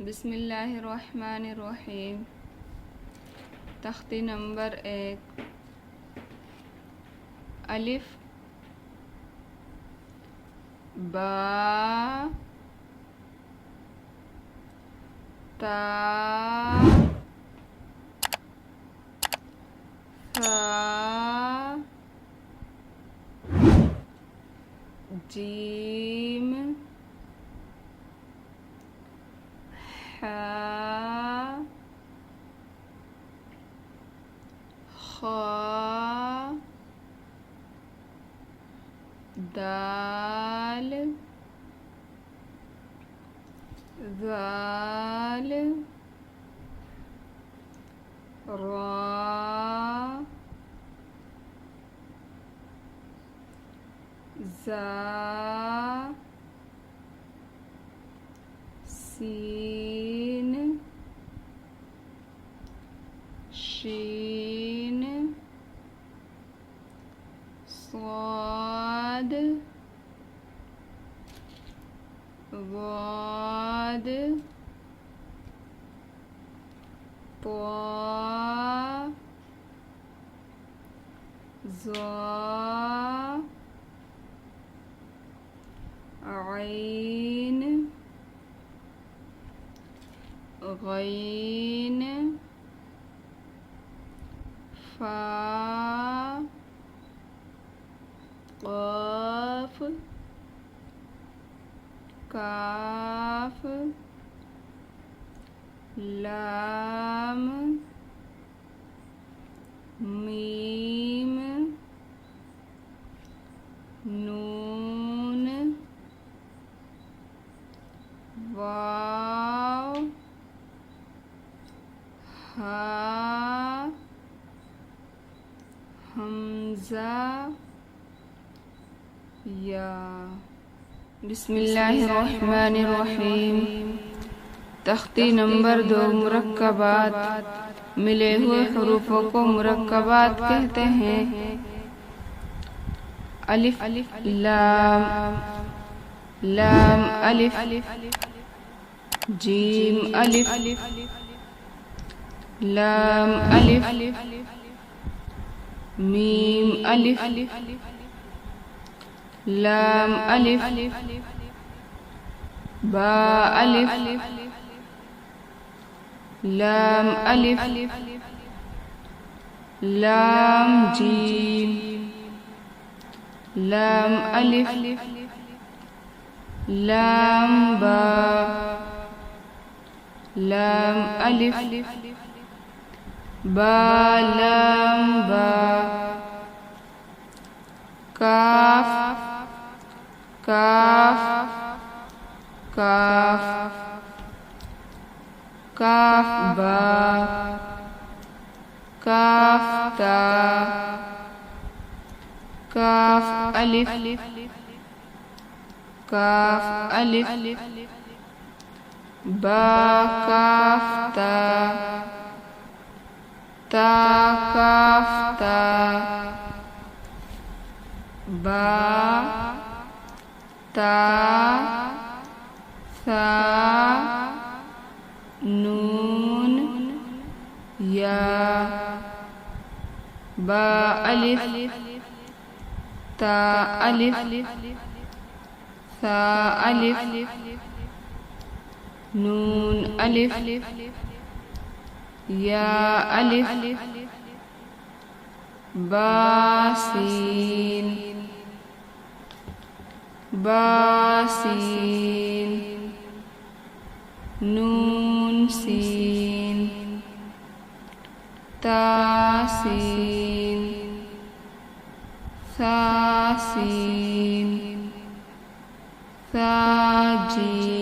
बिस्मिल्लाहिर्रहमानिर्रहीम। तख्ती नंबर 1। अलिफ बा ता सा जीम हा खा दाल ज़ाल रा ज़ा सीन शीन स्वाद वाद त्वा ज़ा ऐन गैन फा क़ाफ़ काफ लाम मीम नून वाव हा हमज़ा या। बिस्मिल्लाहिर्रहमानिर्रहीम। तख्ती नंबर 2। मुरक्कबात। मिले हुए हुरूफों को मुरक्कबात कहते हैं। अलिफ लाम लाम अलिफ जीम अलिफ लाम अलिफ मीम अलिफ लाम अलिफ बा अलिफ लाम अलिफ लाम जीम लाम अलिफ लाम बा लाम अलिफ बा लाम बा काफ काफ काफ काफ बा काफ ता काफ अलिफ काफ अलिफ बा काफ ता ता काफ ता बा ता सा नून या बा अलिफ ता अलिफ सा अलिफ नून अलिफ या अलिफ बा सीन बा सीन नून सीन ता सीन सा सीन सा जीम